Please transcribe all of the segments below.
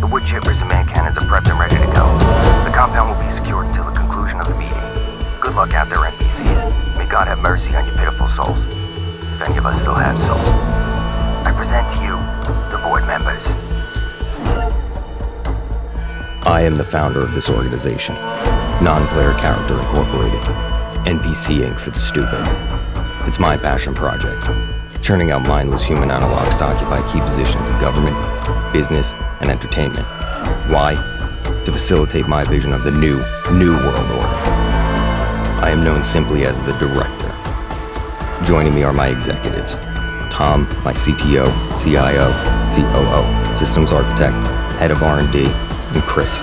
The wood chippers and man cannons are prepped and ready to go. The compound will be secured until the conclusion of the meeting. Good luck out there, NPCs. May God have mercy on your pitiful souls. If any of us still have souls. I present to you the board members. I am the founder of this organization, Non-Player Character Incorporated, NPC Inc. for the stupid. It's my passion project, churning out mindless human analogs to occupy key positions in government, business, and entertainment. Why? To facilitate my vision of the new world order. I am known simply as the Director. Joining me are my executives, Tom, my CTO, CIO, COO, Systems Architect, Head of R&D, and Chris,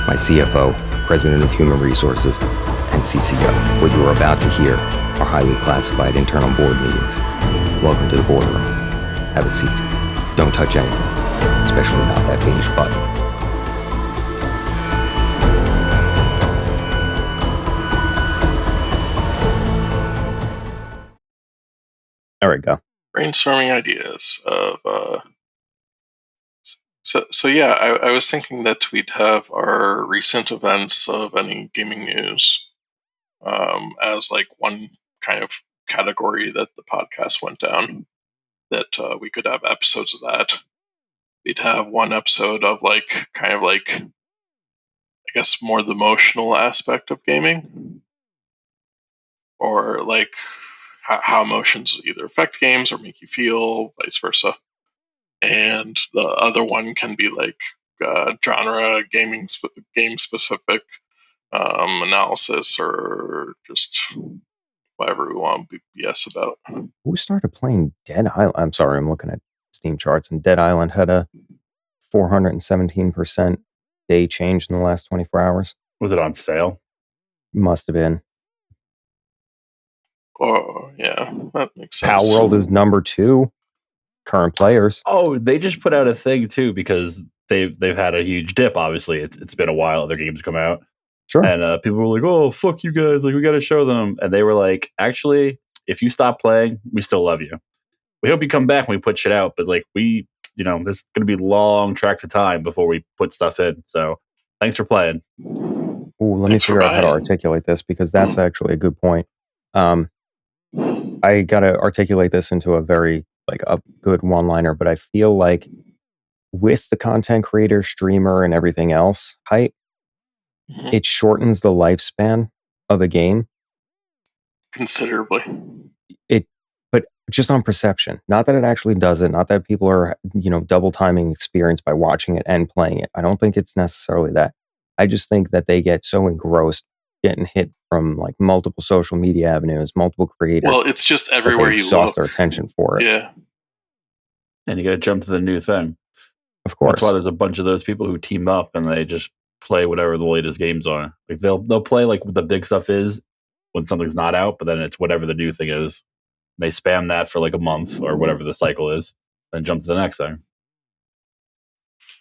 my CFO, President of Human Resources, and CCO. What you are about to hear are highly classified internal board meetings. Welcome to the boardroom. Have a seat. Don't touch anything, especially not that beige button. There we go. Brainstorming ideas of so yeah, I was thinking that we'd have our recent events of any gaming news as like one kind of category that the podcast went down, that we could have episodes of that. We'd have one episode of like kind of like, I guess, more the emotional aspect of gaming, or like how emotions either affect games or make you feel, vice versa. And the other one can be like genre, game specific analysis, or just whatever we want to BS about. Who started playing Dead Island? I'm sorry, I'm looking at Steam charts, and Dead Island had a 417% day change in the last 24 hours. Was it on sale? Must have been. Oh, yeah, that makes sense. Pal World is number 2. Current players. Oh, they just put out a thing too because they've had a huge dip. Obviously, it's been a while. Other games come out, Sure. and people were like, "Oh, fuck you guys! Like, we got to show them." And they were like, "Actually, if you stop playing, we still love you. We hope you come back when we put shit out. But like, there's going to be long tracks of time before we put stuff in. So, thanks for playing." Ooh, let me figure out how to articulate this, because that's actually a good point. I got to articulate this into a very a good one-liner, but I feel like with the content creator, streamer, and everything else hype, it shortens the lifespan of a game considerably. But just on perception, not that it actually does it, not that people are double timing experience by watching it and playing it. I don't think it's necessarily that. I just think that they get so engrossed getting hit from like multiple social media avenues, multiple creators. Well, it's just everywhere you lost their attention for it. Yeah. And you got to jump to the new thing. Of course. That's why there's a bunch of those people who team up and they just play whatever the latest games are. Like they'll play like what the big stuff is when something's not out, but then it's whatever the new thing is. They spam that for like a month or whatever the cycle is, then jump to the next thing.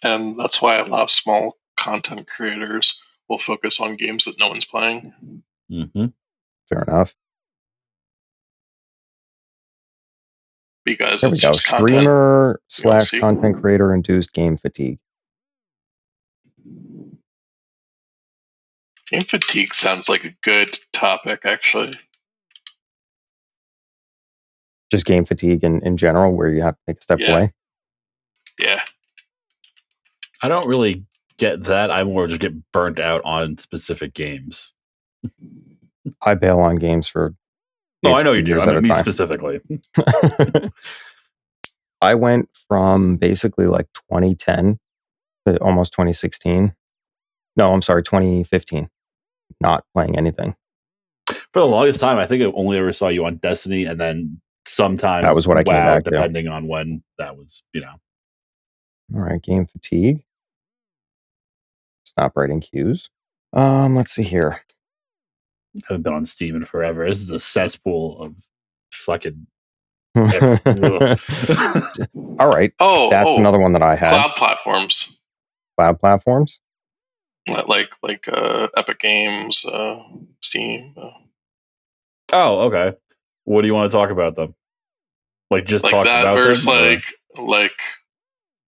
And that's why a lot of small content creators will focus on games that no one's playing. Mm-hmm. Fair enough. Because there it's we go. just Streamer / content creator induced game fatigue. Game fatigue sounds like a good topic, actually. Just game fatigue in general, where you have to take a step away? Yeah. I don't really get that. I more just get burnt out on specific games. I bail on games for... Oh, I know you do. I mean, me specifically. I went from basically like 2010 to almost 2016. No, I'm sorry, 2015. Not playing anything. For the longest time, I think I only ever saw you on Destiny, and then sometimes that was what I came back depending on when that was, All right, game fatigue. Stop writing cues. Let's see here. I haven't been on Steam in forever. This is a cesspool of fucking... All right. That's another one that I had. Cloud platforms. Cloud platforms? Like Epic Games, Steam. Oh, okay. What do you want to talk about them? Like just like talk that about versus them? Like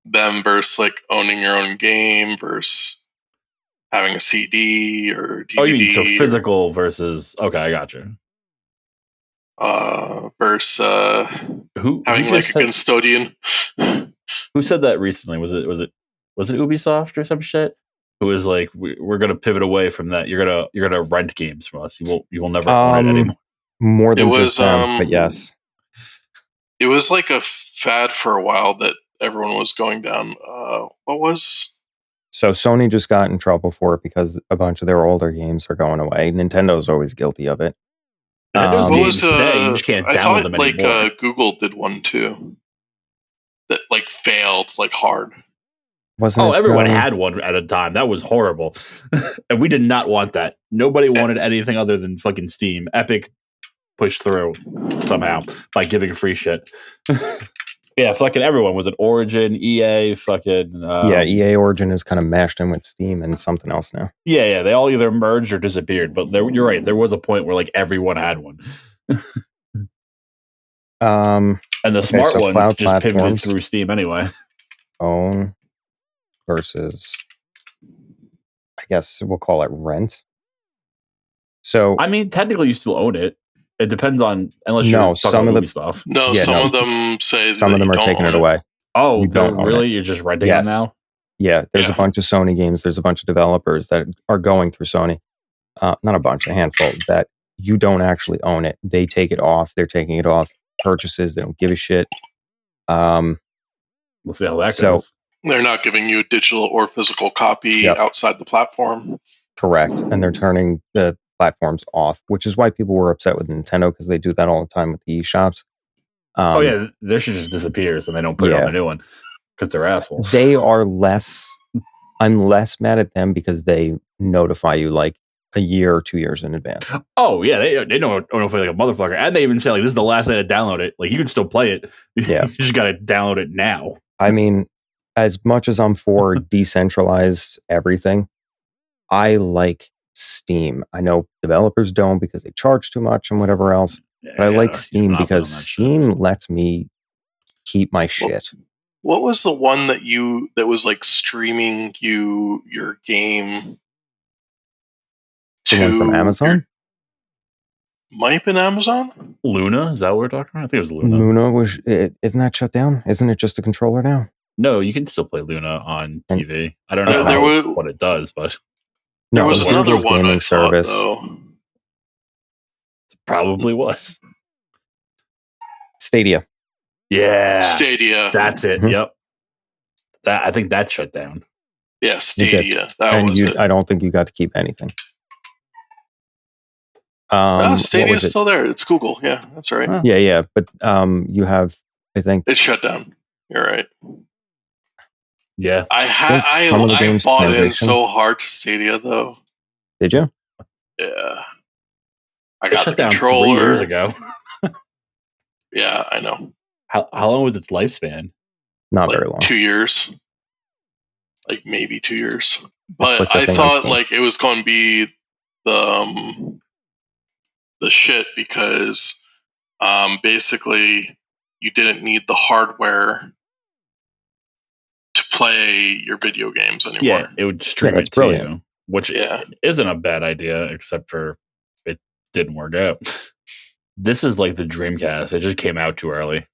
them versus like owning your own game versus having a CD or DVD. Oh, you mean so physical versus? Okay, I got you. Versus having like a custodian. Who said that recently? Was it Ubisoft or some shit? Who was like, we're gonna pivot away from that. You're gonna rent games from us. You will never own it anymore. More than just them, but yes. It was like a fad for a while that everyone was going down. What was? So Sony just got in trouble for it because a bunch of their older games are going away. Nintendo's always guilty of it. Nintendo's games stay. You just can't download them anymore. I thought Google did one too that like failed like hard. Everyone had one at a time. That was horrible. And we did not want that. Nobody wanted anything other than fucking Steam. Epic pushed through somehow by giving free shit. Yeah, fucking everyone. Was it Origin, EA, fucking... EA Origin is kind of mashed in with Steam and something else now. Yeah, they all either merged or disappeared. But you're right. There was a point where like everyone had one. And the smart ones just pivoted through Steam anyway. Own versus, I guess we'll call it rent. So I mean, technically, you still own it. It depends on unless you're some of the stuff. No, some of them say some of them are taking it away. Oh, really? You're just renting them now? Yeah, there's a bunch of Sony games. There's a bunch of developers that are going through Sony. Not a bunch, a handful that you don't actually own it. They take it off. They're taking it off purchases. They don't give a shit. We'll see how that goes. They're not giving you a digital or physical copy outside the platform. Correct. And they're turning the platforms off, which is why people were upset with Nintendo because they do that all the time with the eShops. Their shit just disappears and they don't put it on the new one because they're assholes. They are I'm less mad at them because they notify you like a year or 2 years in advance. Oh, yeah. They notify like a motherfucker. And they even say like, this is the last day to download it. Like, you can still play it. Yeah. You just got to download it now. I mean, as much as I'm for decentralized everything, I like Steam. I know developers don't because they charge too much and whatever else. But I like Steam because Steam lets me keep my shit. What was the one that was like streaming your game? The one from Amazon? Might have been Amazon? Luna? Is that what we're talking about? I think it was Luna. Luna isn't that shut down? Isn't it just a controller now? No, you can still play Luna on TV. I don't know what it does, but there was another one I thought, though. It probably was Stadia. Yeah, Stadia. That's it. Mm-hmm. Yep. I think that shut down. Yeah, Stadia. That was it. I don't think you got to keep anything. Stadia is still there. It's Google. Yeah, that's right. Huh. Yeah. But you have, I think it's shut down. You're right. Yeah, I bought in so hard to Stadia though. Did you? Yeah. I got shut the down controller 3 years ago. Yeah, I know. How long was its lifespan? Not very long. 2 years. Like maybe 2 years. But I thought like it was going to be the shit because basically you didn't need the hardware to play your video games anymore. Yeah, it would stream it to you, which isn't a bad idea, except for it didn't work out. This is like the Dreamcast. It just came out too early.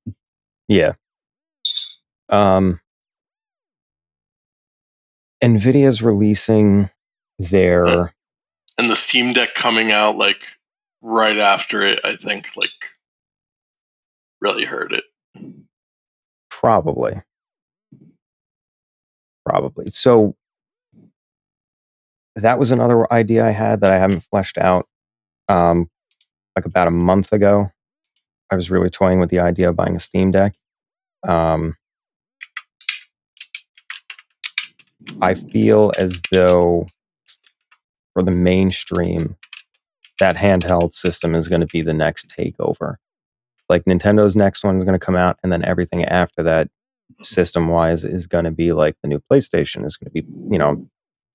Yeah. NVIDIA's releasing their... And the Steam Deck coming out like right after it, I think, like really hurt it. Probably. So that was another idea I had that I haven't fleshed out. Like about a month ago, I was really toying with the idea of buying a Steam Deck. I feel as though for the mainstream, that handheld system is going to be the next takeover. Like Nintendo's next one is going to come out, and then everything after that, system-wise, is going to be like the new PlayStation is going to be,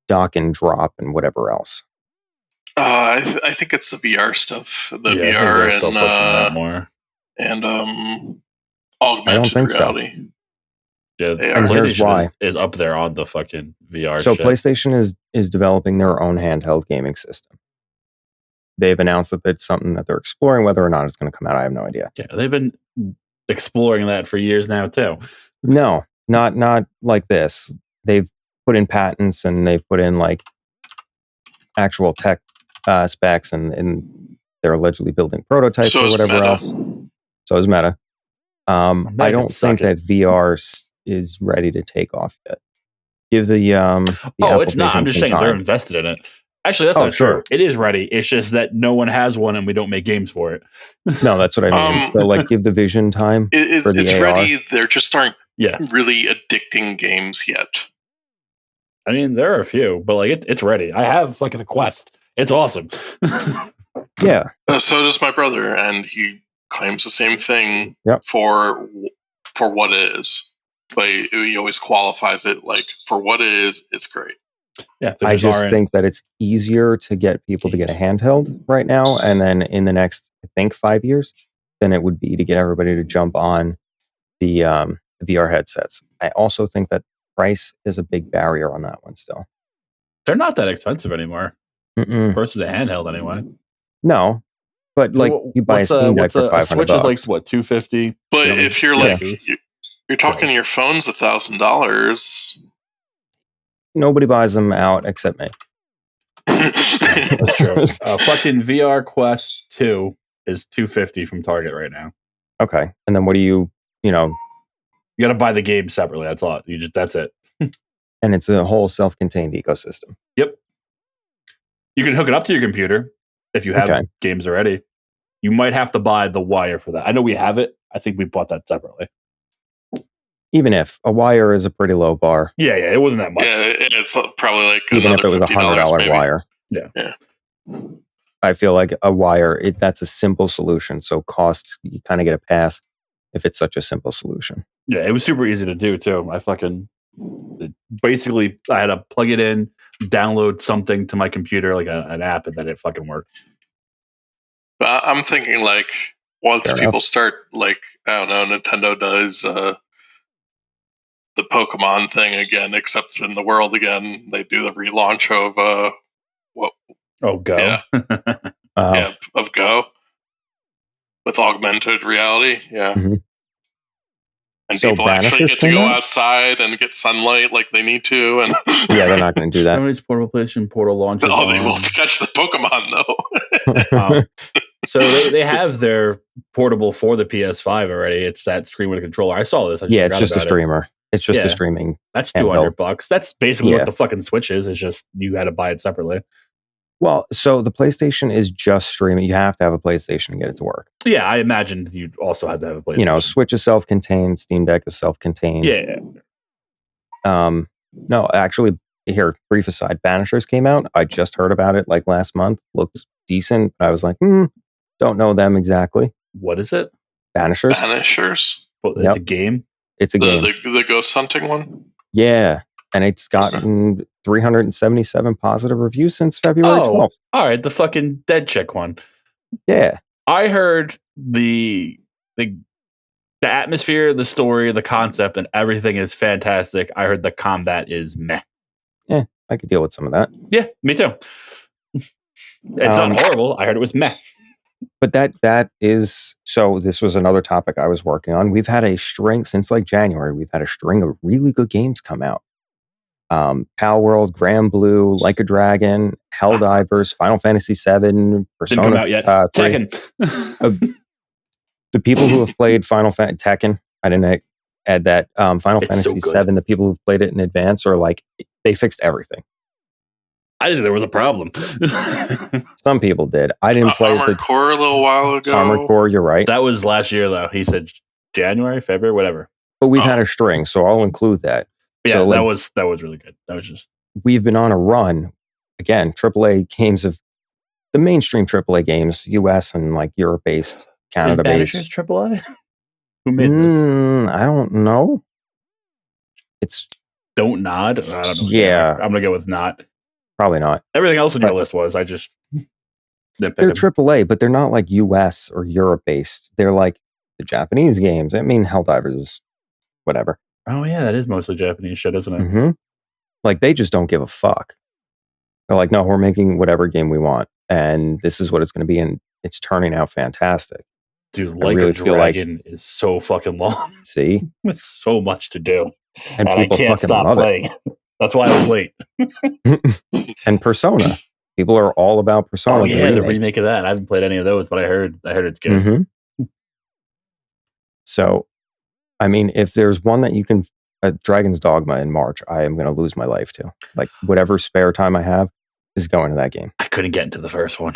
dock and drop and whatever else. I think it's the VR stuff. VR and more. And augmented reality. Yeah, They And are. here's why. PlayStation is up there on the fucking VR So shit. PlayStation is developing their own handheld gaming system. They've announced that it's something that they're exploring. Whether or not it's going to come out, I have no idea. Yeah, they've been exploring that for years now too. No, not like this. They've put in patents and they've put in like actual tech specs, and they're allegedly building prototypes So or is whatever Meta. else. So is Meta. I Meta don't could suck think that VR is ready to take off yet. Give the Apple it's not. I'm Vision just some saying they're time. invested in it. Actually, that's Oh, not sure. true. It is ready. It's just that no one has one and we don't make games for it. No, that's what I mean. So like give the Vision time for the It's AR. ready. There just aren't Yeah. really addicting games yet. I mean, there are a few, but like it's ready. I have fucking a Quest. It's awesome. Yeah. So does my brother, and he claims the same thing Yep. for what it is. But he always qualifies it like for what it is. It's great. Yeah, I just think that it's easier to get people to get a handheld right now, and then in the next, I think, 5 years, than it would be to get everybody to jump on the VR headsets. I also think that price is a big barrier on that one still. they're not that expensive anymore Mm-mm. versus a handheld anyway. No, but like you buy a Steam Deck for $500. Switch is like what, $250? But if you're like pieces? you're talking your phone's $1,000. Nobody buys them out except me. That's true. Fucking VR Quest 2 is $250 from Target right now. Okay, and then what do you got to buy the game separately. That's all. That's it. And it's a whole self-contained ecosystem. Yep. You can hook it up to your computer if you have games already. You might have to buy the wire for that. I know we have it. I think we bought that separately. Even if a wire is a pretty low bar. Yeah, it wasn't that much. Yeah, it's probably like even if it was $100 wire. Yeah. I feel like a wire, that's a simple solution. So cost, you kind of get a pass if it's such a simple solution. Yeah, it was super easy to do too. I had to plug it in, download something to my computer, like an app, and then it fucking worked. I'm thinking like once people start, like, I don't know, Nintendo does the Pokemon thing again, except in the world again, they do the relaunch of Go. Yeah. Yeah, of Go with augmented reality. Yeah. Mm-hmm. And so people actually get to go outside and get sunlight like they need to. And yeah, they're not going to do that. Somebody's Portal PlayStation Portal launches. Oh, they will catch the Pokemon though. So they have their portable for the PS5 already. It's that screen with a controller. I saw this. It's just a streamer. It's just a streaming. That's $200. That's basically what the fucking Switch is. It's just you had to buy it separately. Well, so the PlayStation is just streaming. You have to have a PlayStation to get it to work. Yeah, I imagine you'd also have to have a PlayStation. Switch is self-contained. Steam Deck is self-contained. Yeah. No, actually, here, brief aside. Banishers came out. I just heard about it like last month. Looks decent. I was like, don't know them exactly. What is it? Banishers. Well, it's a game? It's a game. The ghost hunting one? Yeah. And it's gotten 377 positive reviews since February 12th. All right, the fucking dead chick one. Yeah. I heard the atmosphere, the story, the concept, and everything is fantastic. I heard the combat is meh. Yeah, I could deal with some of that. Yeah, me too. It's not horrible. I heard it was meh. But that is, so this was another topic I was working on. We've had a string, since like January, we've had a string of really good games come out. Pal World, Grand Blue, Like a Dragon, Helldivers, Final Fantasy VII, Persona. Didn't come out yet. Tekken. The people who have played Final Fantasy Tekken, I didn't add that. Final Fantasy VII, the people who've played it in advance are like, they fixed everything. I didn't think there was a problem. Some people did. I didn't play Armored Core a little while ago. Armored Core, you're right. That was last year, though. He said January, February, whatever. But we've had a string, so I'll include that. Yeah, so, that was really good. That was just, we've been on a run. Again, AAA games of the mainstream AAA games, US and like Europe based, Canada based. Is AAA? Who made this? I don't know. It's Don't Nod. I don't know. Yeah, I'm gonna go with not. Probably not. Everything else on your list was. I just they're AAA, but they're not like US or Europe based. They're like the Japanese games. I mean, Helldivers is whatever. Oh yeah, that is mostly Japanese shit, isn't it? Mm-hmm. Like, they just don't give a fuck. They're like, no, we're making whatever game we want, and this is what it's going to be, and it's turning out fantastic. Dude, I Like really a feel like, Dragon is so fucking long. see, It's so much to do, and I people can't fucking stop love playing. That's why I was late. it. And Persona, people are all about Persona. Oh yeah, the remake of that. I haven't played any of those, but I heard it's good. Mm-hmm. So, I mean, if there's one that you can, Dragon's Dogma in March, I am going to lose my life to. Like, whatever spare time I have is going to that game. I couldn't get into the first one.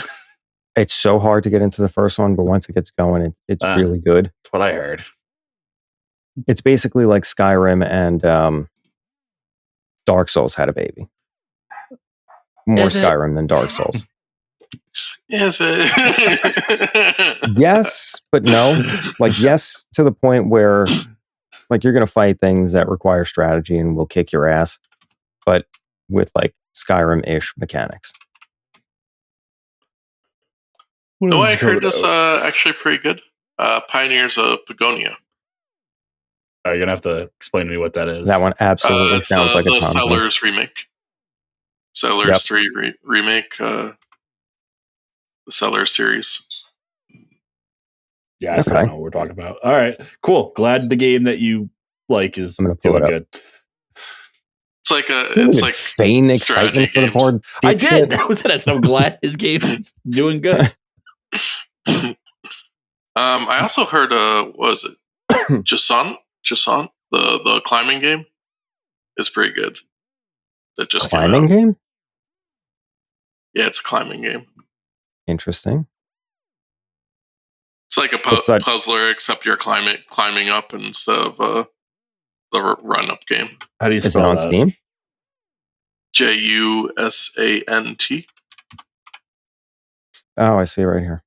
It's so hard to get into the first one, but once it gets going, it's really good. That's what I heard. It's basically like Skyrim and Dark Souls had a baby. More Skyrim than Dark Souls. Is it? Yes, but no. Like, yes, to the point where, like, you're going to fight things that require strategy and will kick your ass, but with, like, Skyrim-ish mechanics. No, I heard this actually pretty good. Pioneers of Pagonia. You're going to have to explain to me what that is. That one absolutely sounds like a the Tom Settlers remake. Settlers 3 remake. The Settlers series. Yeah, I still don't know what we're talking about. All right, cool. Glad the game that you like is doing good. It's like it's like feign excitement for the board. I did. That was it. I said I'm glad his game is doing good. I also heard what was it? Jason, the climbing game is pretty good. That just climbing game? Yeah, it's a climbing game. Interesting. It's like a puzzler, except you're climbing up instead of the run-up game. How do you spell Is it on Steam? JUSANT. Oh, I see it right here.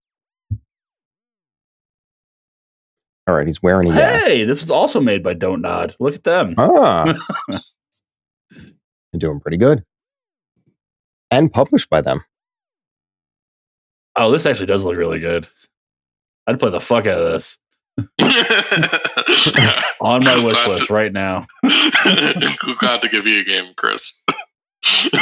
All right, he's wearing a Hey, this was also made by Don't Nod. Look at them. Ah. They're doing pretty good. And published by them. Oh, this actually does look really good. I'd play the fuck out of this. On my wish list right now. Glad to give you a game, Chris.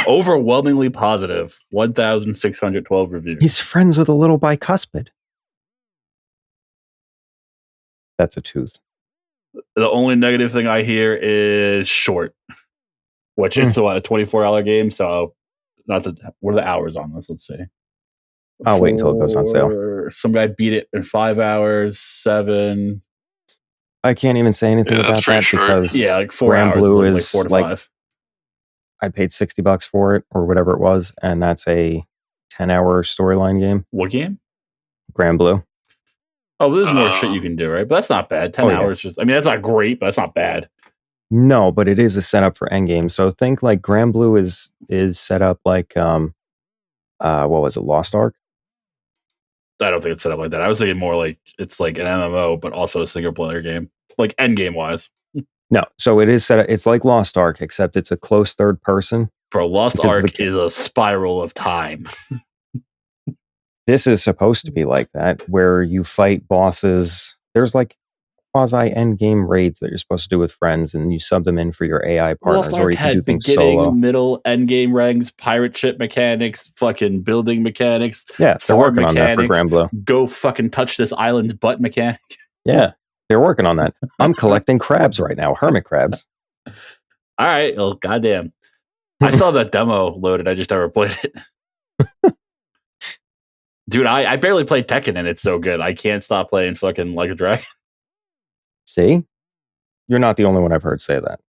Overwhelmingly positive. 1,612 reviews. He's friends with a little bicuspid. That's a tooth. The only negative thing I hear is short. Which it's a 24-hour game, so what are the hours on this? Let's see. I'll wait until it goes on sale. Some guy beat it in 5 hours, 7. I can't even say anything about that because like 4 hours. Blue is like 4 to 5. I paid $60 for it or whatever it was, and that's a 10-hour storyline game. What game? Grand Blue. Oh, there's more shit you can do, right? But that's not bad. 10 hours just. I mean, that's not great, but that's not bad. No, but it is a setup for endgame. So think like Grand Blue is set up like what was it, Lost Ark? I don't think it's set up like that. I was thinking more like it's like an MMO, but also a single player game, like endgame wise. No, so it is set up. It's like Lost Ark, except it's a close third person. Bro, Lost Ark is a spiral of time. This is supposed to be like that, where you fight bosses. There's like quasi end game raids that you're supposed to do with friends, and you sub them in for your AI partners, or you can do things solo. Middle, end game ranks, pirate ship mechanics, fucking building mechanics. Yeah, they're working on that for Grand Blue. Go fucking touch this island's butt mechanic. Yeah, they're working on that. I'm collecting crabs right now, hermit crabs. All right, well, goddamn. I saw that demo loaded. I just never played it. Dude, I barely played Tekken, and it's so good. I can't stop playing fucking Like a Dragon. See? You're not the only one I've heard say that.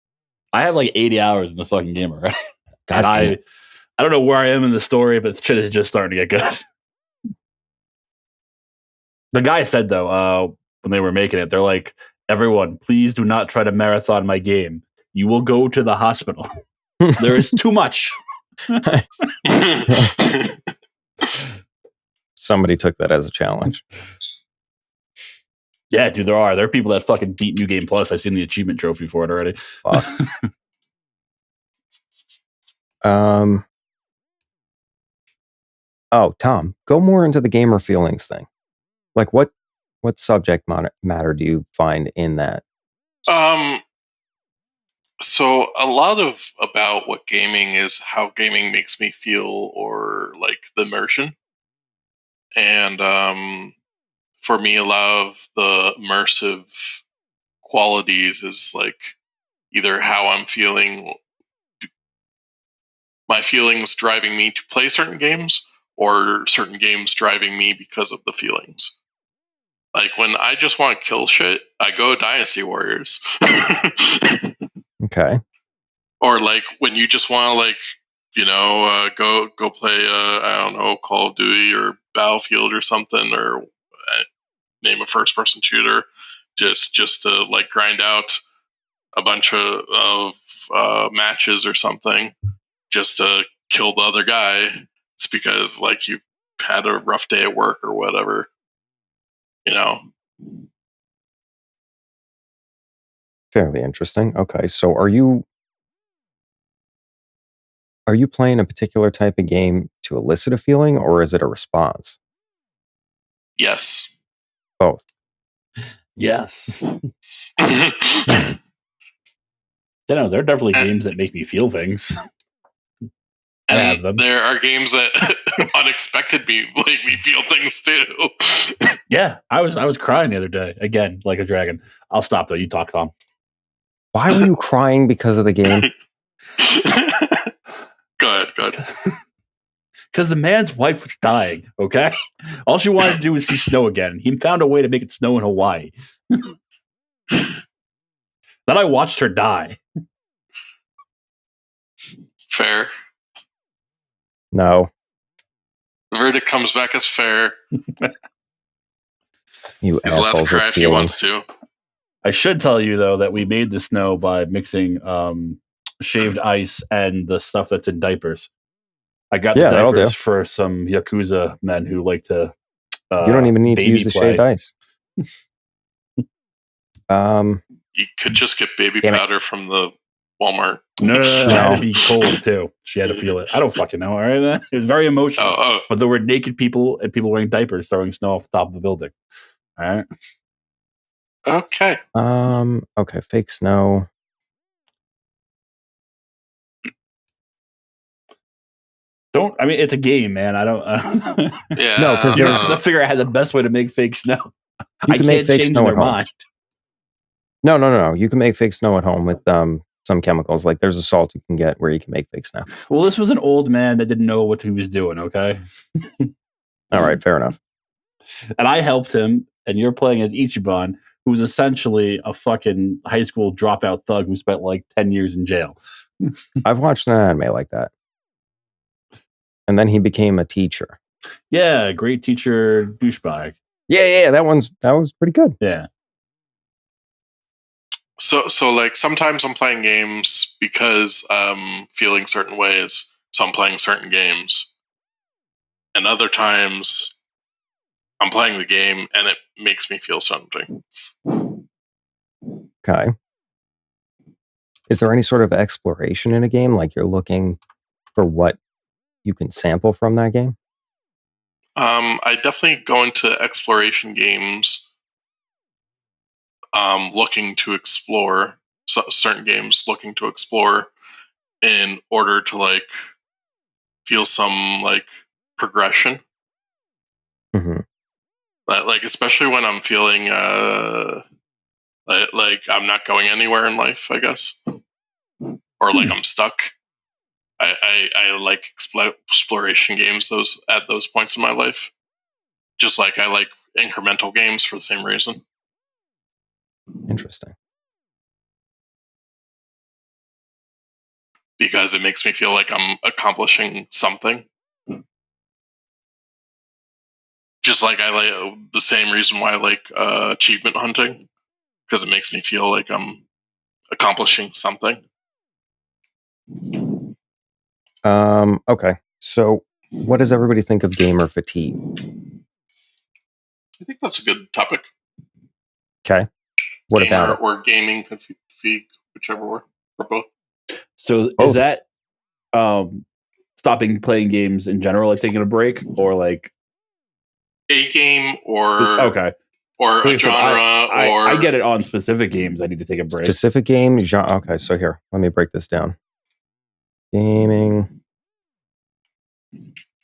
I have like 80 hours in this fucking game already. God and I don't know where I am in the story, but shit is just starting to get good. The guy said, though, when they were making it, they're like, everyone, please do not try to marathon my game. You will go to the hospital. There is too much. Somebody took that as a challenge. Yeah, dude, there are people that fucking beat New Game Plus. I've seen the achievement trophy for it already. Oh, Tom, go more into the gamer feelings thing. Like, what subject matter do you find in that? So a lot of about what gaming is how gaming makes me feel, or like the immersion. And for me, a lot of the immersive qualities is like either how I'm feeling, my feelings driving me to play certain games, or certain games driving me because of the feelings. Like when I just want to kill shit, I go Dynasty Warriors. Okay. Or like when you just want to go play I don't know, Call of Duty or Battlefield or something, or name a first person shooter, just to like grind out a bunch of matches or something, just to kill the other guy. It's because like you've had a rough day at work or whatever, you know. Fairly interesting. Okay, so are you playing a particular type of game to elicit a feeling, or is it a response? Yes. Both. Yes. I don't know. There are definitely games that make me feel things. I have them. There are games that unexpectedly make me feel things too. Yeah, I was crying the other day again, like a dragon. I'll stop though. You talk, Tom. Why were you crying because of the game? Go ahead. Because the man's wife was dying. Okay, all she wanted to do was see snow again. He found a way to make it snow in Hawaii. Then I watched her die. Fair. No. The verdict comes back as fair. You He's allowed to assholes cry with if he wants feelings. to. I should tell you though that we made the snow by mixing shaved ice and the stuff that's in diapers. I got the that'll diapers do. for some Yakuza men who like to. You don't even need to use the play. shaved ice. You could just get baby Damn it. powder from the Walmart. No, it had to be cold too. She had to feel it. I don't fucking know. All right, it was very emotional. Oh. But there were naked people and people wearing diapers throwing snow off the top of the building. All right. Okay. Okay, fake snow. I mean, it's a game, man. I don't. Yeah. No, 'cause You there's- have to figure out how the best way to make fake snow. You I can make can't fake change snow their at home. mind. No. You can make fake snow at home with some chemicals. Like there's a salt you can get where you can make fake snow. Well, this was an old man that didn't know what he was doing. Okay. All right, fair enough. And I helped him. And you're playing as Ichiban, who was essentially a fucking high school dropout thug who spent like 10 years in jail. I've watched an anime like that. And then he became a teacher. Yeah, great teacher douchebag. Yeah, that was pretty good. Yeah. So like sometimes I'm playing games because I'm feeling certain ways, so I'm playing certain games. And other times I'm playing the game and it makes me feel something. Okay. Is there any sort of exploration in a game? Like you're looking for what you can sample from that game? I definitely go into exploration games looking to explore, certain games looking to explore in order to like feel some like progression. Mm-hmm. Like especially when I'm feeling like I'm not going anywhere in life, I guess, or like I'm stuck. I like exploration games at those points in my life, just like I like incremental games for the same reason. Interesting. Because it makes me feel like I'm accomplishing something. Just like I like the same reason why I like achievement hunting, because it makes me feel like I'm accomplishing something. Okay. So what does everybody think of gamer fatigue? I think that's a good topic. Okay. What Gamer about it? or gaming fatigue, whichever or both. So Both. is that stopping playing games in general, like taking a break, or like A game or okay, or a Like I said, genre, or I get it on specific games. I need to take a break. Specific game genre. Okay, so here, let me break this down. Gaming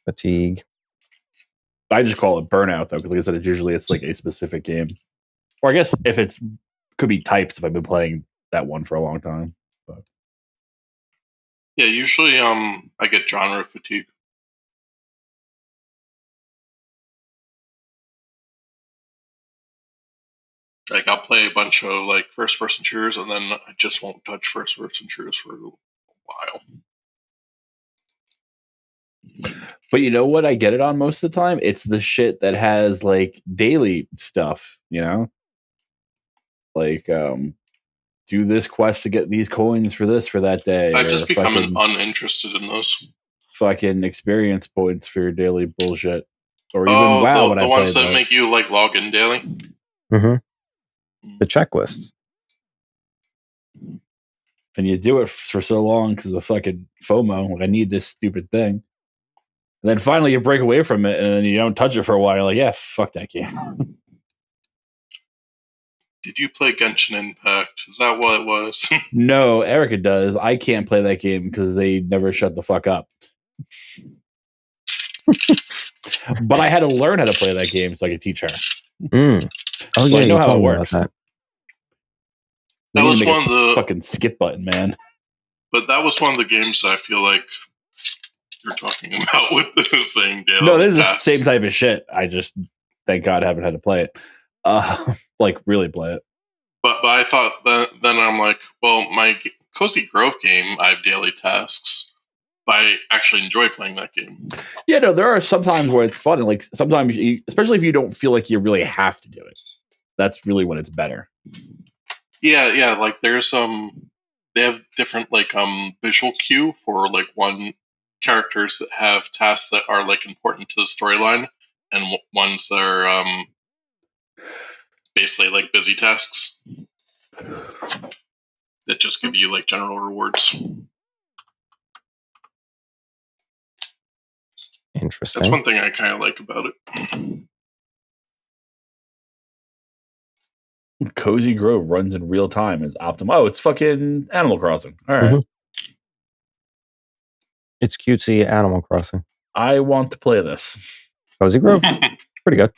fatigue. I just call it burnout though, because like I said, it's like a specific game. Or I guess if it's could be types if I've been playing that one for a long time. But yeah, usually I get genre fatigue. Like I'll play a bunch of like first person shooters and then I just won't touch first person shooters for a while. But you know what I get it on most of the time? It's the shit that has like daily stuff, you know? Like do this quest to get these coins for this for that day. I or just become fucking, uninterested in those. fucking experience points for your daily bullshit. Or even WoW when the I ones played that make you like log in daily. Mm-hmm. The checklists. And you do it for so long because of fucking FOMO. Like, I need this stupid thing. And then finally you break away from it and then you don't touch it for a while. You're like, yeah, fuck that game. Did you play Genshin Impact? Is that what it was? No, Erica does. I can't play that game because they never shut the fuck up. But I had to learn how to play that game so I could teach her. Mm. Oh, So yeah, I know you how told it me works. about that. They That need was to make one of the- fucking skip button, man. But that was one of the games that I feel like you're talking about with the same daily No, this is the tasks. same type of shit. I just, thank God, haven't had to play it. Like, really play it. But I thought then I'm like, well, my Cozy Grove game, I have daily tasks. But I actually enjoy playing that game. Yeah, no, there are some times where it's fun. And like, sometimes, especially if you don't feel like you really have to do it. That's really when it's better. Yeah, like there's they have different like visual cue for like one characters that have tasks that are like important to the storyline, and ones that are basically like busy tasks that just give you like general rewards. Interesting. That's one thing I kind of like about it. Cozy Grove runs in real time as Optimal. Oh, it's fucking Animal Crossing. All right. Mhm. It's cutesy Animal Crossing. I want to play this. Cozy Grove. Pretty good.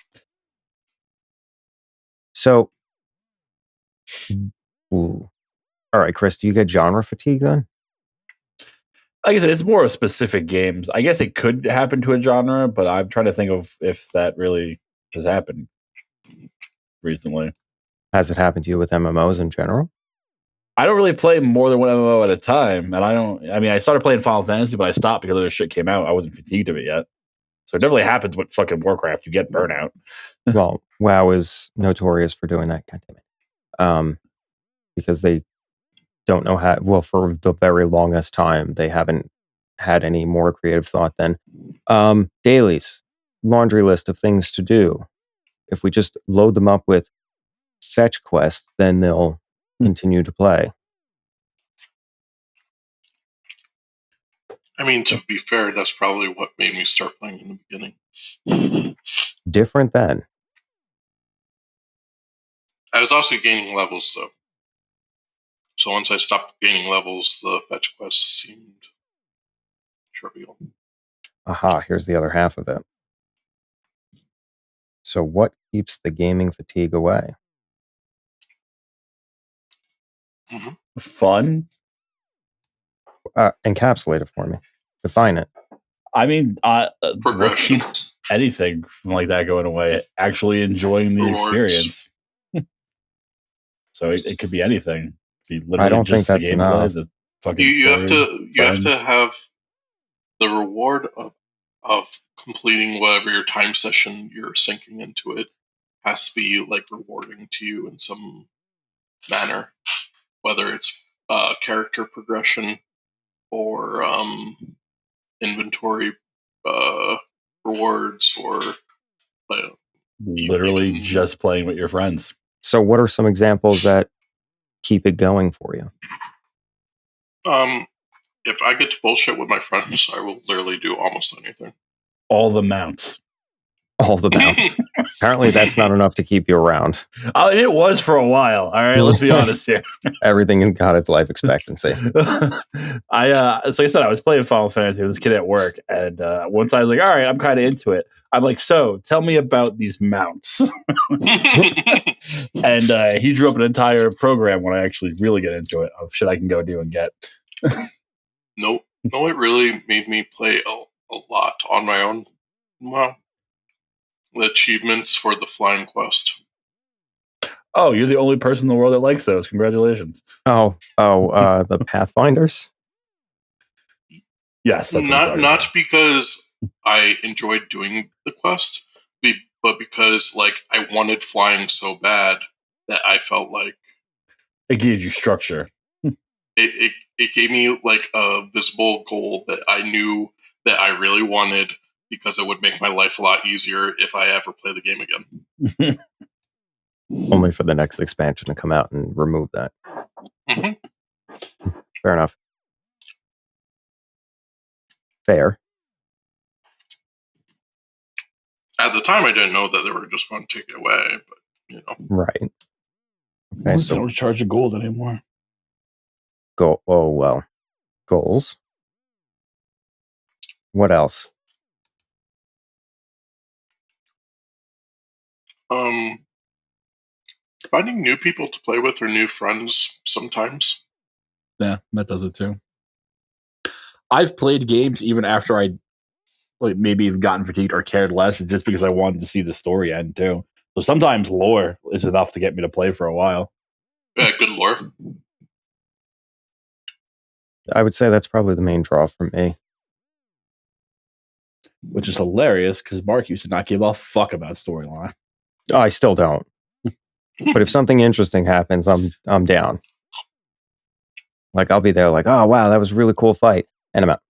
So, ooh. All right, Chris, do you get genre fatigue then? Like I said, it's more of specific games. I guess it could happen to a genre, but I'm trying to think of if that really has happened recently. Has it happened to you with MMOs in general? I don't really play more than one MMO at a time, and I started playing Final Fantasy, but I stopped because other shit came out. I wasn't fatigued of it yet. So it definitely happens with fucking Warcraft. You get burnout. Well, WoW is notorious for doing that kind of thing. Because they don't know how, well, for the very longest time, they haven't had any more creative thought than dailies, laundry list of things to do. If we just load them up with fetch quests, then they'll continue to play. I mean, to be fair, that's probably what made me start playing in the beginning. Different then. I was also gaining levels, though. So once I stopped gaining levels, the fetch quests seemed trivial. Aha, here's the other half of it. So what keeps the gaming fatigue away? Mm-hmm. Fun. Encapsulate it for me. Define it. I mean, what Progression. keeps anything from like that going away? Actually enjoying the Rewards. experience. So it could be anything. Be literally I don't just think that's the gameplay, enough. the fucking You have story, to friends. have the reward of completing whatever your time session you're sinking into it has to be like rewarding to you in some manner, whether it's character progression or inventory rewards or Literally even- just playing with your friends. So what are some examples that keep it going for you? if I get to bullshit with my friends, I will literally do almost anything. All the mounts. all the mounts. Apparently, that's not enough to keep you around. It was for a while. All right, let's be honest here. Everything got its life expectancy. So I said, I was playing Final Fantasy with this kid at work, and once I was like, all right, I'm kind of into it. I'm like, so tell me about these mounts. And he drew up an entire program when I actually really get into it of shit I can go do and get. No, it really made me play a lot on my own. Wow. The achievements for the flying quest. Oh, you're the only person in the world that likes those. Congratulations. The Pathfinders? Yes. Not because I enjoyed doing the quest, but because like I wanted flying so bad that I felt like it gave you structure. It gave me like a visible goal that I knew that I really wanted, because it would make my life a lot easier if I ever play the game again. Only for the next expansion to come out and remove that. Mm-hmm. Fair enough. Fair. At the time, I didn't know that they were just going to take it away, but you know. Right. Okay, so don't charge a gold anymore. Goals. What else? Finding new people to play with or new friends sometimes. Yeah, that does it too. I've played games even after I maybe even gotten fatigued or cared less, just because I wanted to see the story end too. So sometimes lore is enough to get me to play for a while. Yeah, good lore. I would say that's probably the main draw for me. Which is hilarious because Mark used to not give a fuck about storyline. Oh, I still don't. But if something interesting happens, I'm down. Like I'll be there like, oh wow, that was a really cool fight. And I'm out.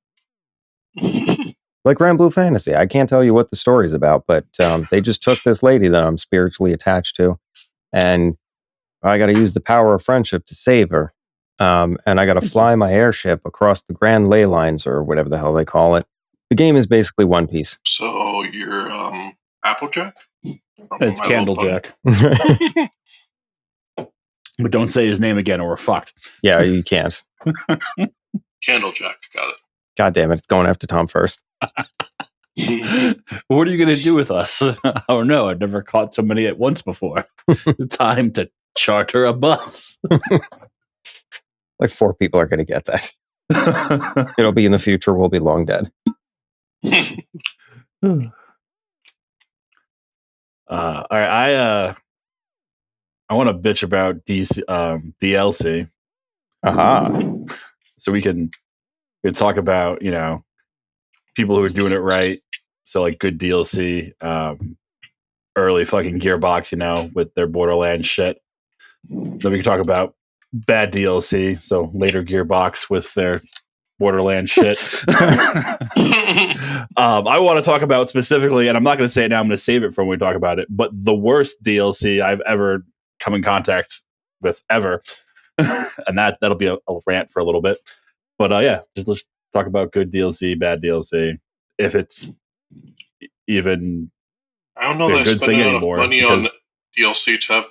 Like Grand Blue Fantasy. I can't tell you what the story's about, but they just took this lady that I'm spiritually attached to, and I got to use the power of friendship to save her. And I got to fly my airship across the Grand Ley Lines, or whatever the hell they call it. The game is basically One Piece. So you're Applejack? It's Candlejack. But don't say his name again or we're fucked. Yeah, you can't. Candlejack, got it. God damn it, it's going after Tom first. What are you going to do with us? Oh no, I've never caught so many at once before. Time to charter a bus. Like 4 people are going to get that. It'll be in the future. We'll be long dead. All right, I want to bitch about DLC. So we can talk about, people who are doing it right. So like good DLC, early fucking Gearbox, with their Borderlands shit. Then we can talk about bad DLC. So later Gearbox with their Borderlands shit. I want to talk about specifically, and I'm not going to say it now, I'm going to save it for when we talk about it, but the worst DLC I've ever come in contact with ever. And that'll be a rant for a little bit. But let's talk about good DLC, bad DLC. If it's even I don't know that I spend enough money on DLC to have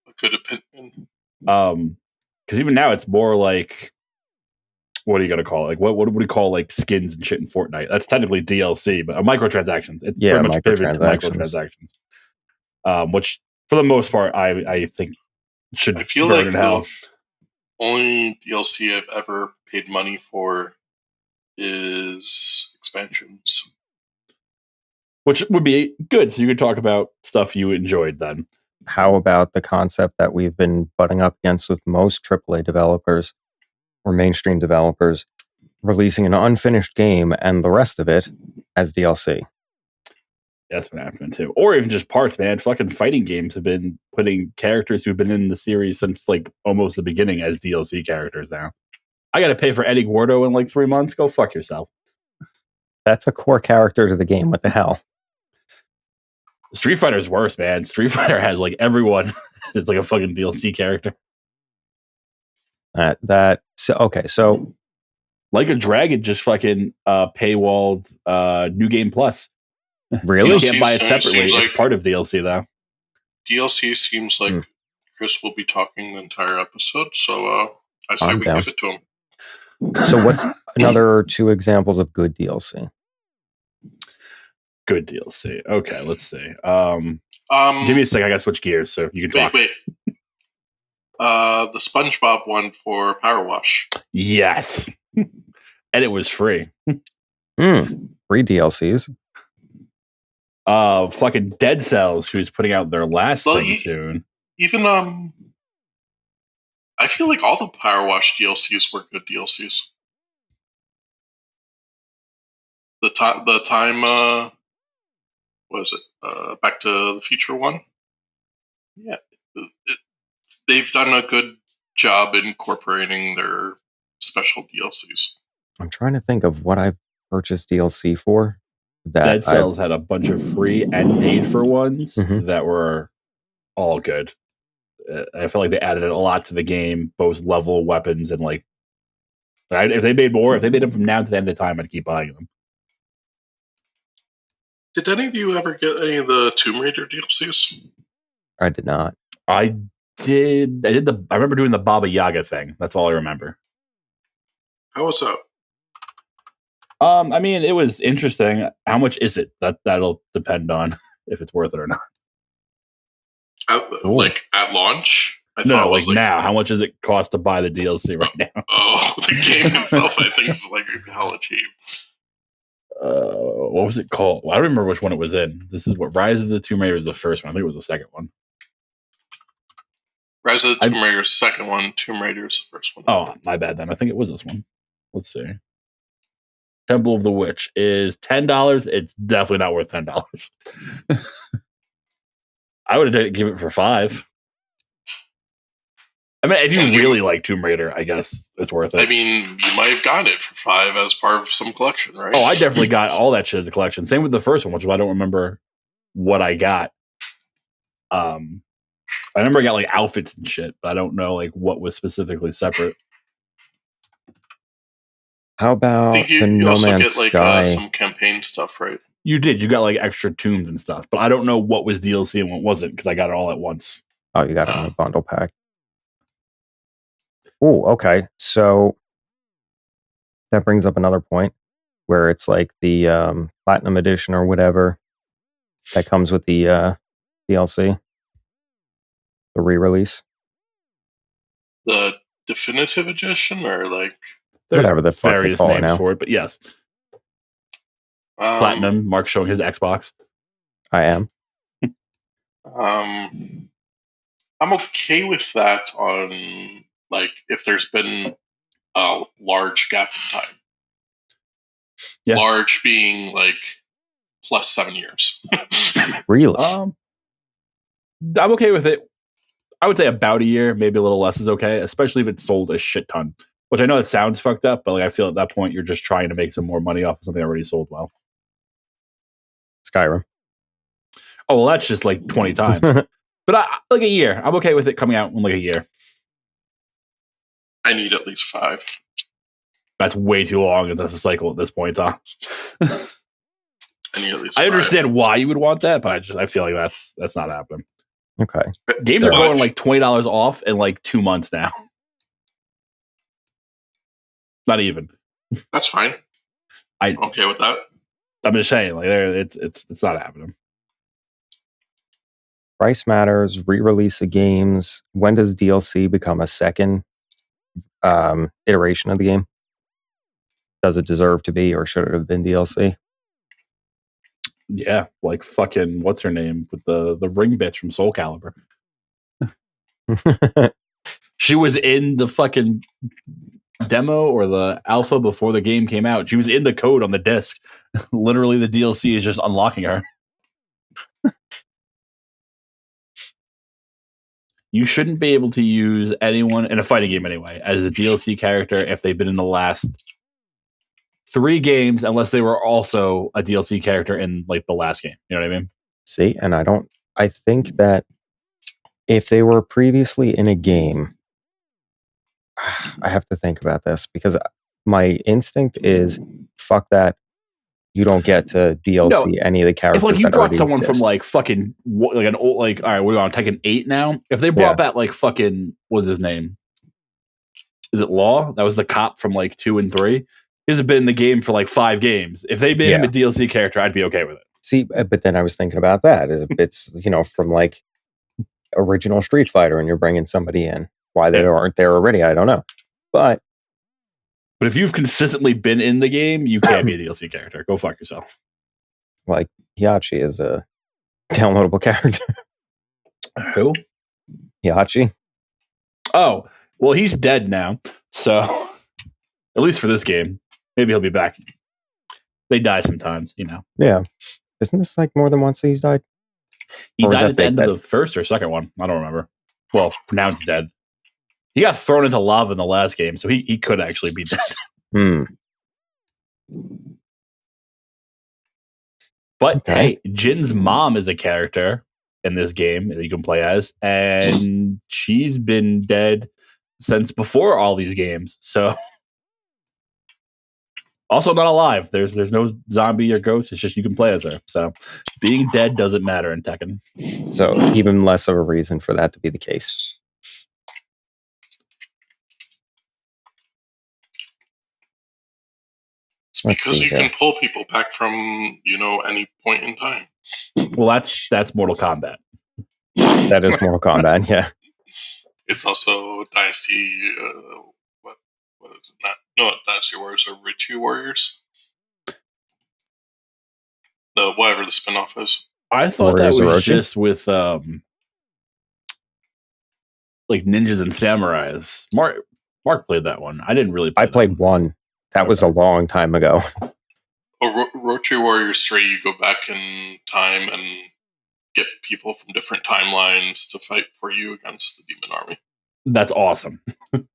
a good opinion. Because even now it's more like, what are you gonna call it? Like what do we call like skins and shit in Fortnite? That's technically DLC, but microtransactions. It's pretty much pivoted to microtransactions. Which for the most part I think should I feel burn like in hell. The only DLC I've ever paid money for is expansions. Which would be good. So you could talk about stuff you enjoyed then. How about the concept that we've been butting up against with most AAA developers or mainstream developers, releasing an unfinished game and the rest of it as DLC? That's been happening too. Or even just parts, man. Fucking fighting games have been putting characters who've been in the series since like almost the beginning as DLC characters now. I got to pay for Eddie Gordo in like 3 months. Go fuck yourself. That's a core character to the game. What the hell? Street Fighter's worse, man. Street Fighter has like everyone. It's like a fucking DLC character. So Like a Dragon just fucking paywalled New Game Plus. Really? You can't buy it DLC separately. seems It's like- part of DLC, though. DLC seems like Chris will be talking the entire episode, so I say I'm we down. give it to him. So what's another 2 examples of good DLC? Good DLC. Okay, let's see. Give me a second. I got to switch gears so you can talk. Wait. The SpongeBob one for Power Wash. Yes. And it was free. Free DLCs. Fucking Dead Cells, who's putting out their last Well, thing soon. Even I feel like all the Power Wash DLCs were good DLCs. The time what is it? Back to the Future one. Yeah, they've done a good job incorporating their special DLCs. I'm trying to think of what I've purchased DLC for. Dead Cells had a bunch of free and paid for ones that were all good. I felt like they added a lot to the game, both level, weapons, and like. If they made more, if they made them from now to the end of time, I'd keep buying them. Did any of you ever get any of the Tomb Raider DLCs? I did not. I did. I remember doing the Baba Yaga thing. That's all I remember. How was that? I mean, it was interesting. How much is it? That'll depend on if it's worth it or not. Like at launch? No, like now. How much does it cost to buy the DLC right now? Oh, the game itself, I think, is like hella cheap. What was it called? Well, I don't remember which one it was in. This is what Rise of the Tomb Raider was the first one. I think it was the second one. Rise of the Tomb Raider is the second one. Tomb Raider is the first one. Oh, my bad then. I think it was this one. Let's see. Temple of the Witch is $10. It's definitely not worth $10. I would have give it for $5. I mean, if you really like Tomb Raider, I guess it's worth it. I mean, you might have gotten it for $5 as part of some collection, right? Oh, I definitely got all that shit as a collection. Same with the first one, which I don't remember what I got. I remember I got like outfits and shit, but I don't know like what was specifically separate. How about I think you No also Man's get like Sky? some campaign stuff, right? You did. You got like extra tombs and stuff, but I don't know what was DLC and what wasn't because I got it all at once. Oh, you got it in a bundle pack. Oh, okay. So that brings up another point where it's like the Platinum Edition or whatever that comes with the DLC, the re-release. The definitive edition, or like There's Whatever the fuck they various call it names now. for it, but yes, Platinum. Mark showing his Xbox. I am. I'm okay with that on like if there's been a large gap in time. Yeah. Large being like plus 7 years. Really? I'm okay with it. I would say about a year, maybe a little less is okay, especially if it's sold a shit ton. Which I know it sounds fucked up, but like I feel at that point you're just trying to make some more money off of something already sold well. Skyrim. Oh well, that's just like 20 times. But like a year, I'm okay with it coming out in like a year. I need at least 5. That's way too long in the cycle at this point, Tom. I need at least 5. I understand why you would want that, but I feel like that's not happening. Okay. Games are going like $20 off in like 2 months now. Not even. That's fine. I'm okay with that. I'm just saying, like, it's not happening. Price matters. Re-release of games. When does DLC become a second iteration of the game? Does it deserve to be, or should it have been DLC? Yeah, like fucking what's her name with the ring bitch from Soul Calibur. She was in the fucking demo or the alpha before the game came out. She was in the code on the disc. Literally, the DLC is just unlocking her. You shouldn't be able to use anyone in a fighting game anyway as a DLC character if they've been in the last 3 games, unless they were also a DLC character in like the last game. You know what I mean? See, and I think that if they were previously in a game, I have to think about this because my instinct is fuck that. You don't get to DLC any of the characters. If like you that brought already someone exist. from like fucking like an old like, all right, we're on Tekken 8 now. If they brought back like fucking, what's his name? Is it Law? That was the cop from like 2 and 3. He's been in the game for like 5 games. If they made him a DLC character, I'd be okay with it. See, but then I was thinking about that. It's from like original Street Fighter, and you're bringing somebody in. Why they aren't there already, I don't know. But if you've consistently been in the game, you can't be a DLC character. Go fuck yourself. Like Hiachi is a downloadable character. Who? Hiachi. Oh, well, he's dead now. So, at least for this game, maybe he'll be back. They die sometimes, Yeah. Isn't this like more than once he's died? He died at the end of the first or second one. I don't remember. Well, pronounced dead. He got thrown into lava in the last game, so he could actually be dead. But hey, Jin's mom is a character in this game that you can play as, and she's been dead since before all these games. So also not alive. There's no zombie or ghost. It's just you can play as her. So being dead doesn't matter in Tekken. So even less of a reason for that to be the case. It's because you can pull people back from, any point in time. Well, that's Mortal Kombat. That is Mortal Kombat, yeah. It's also Dynasty, what is it? Not Dynasty Warriors, or Richu Warriors. Whatever the spinoff is. I thought Warriors that was just with like ninjas and samurais. Mark played that one. I didn't really play I played one. That was a long time ago. Rochu Warriors 3, you go back in time and get people from different timelines to fight for you against the demon army. That's awesome. And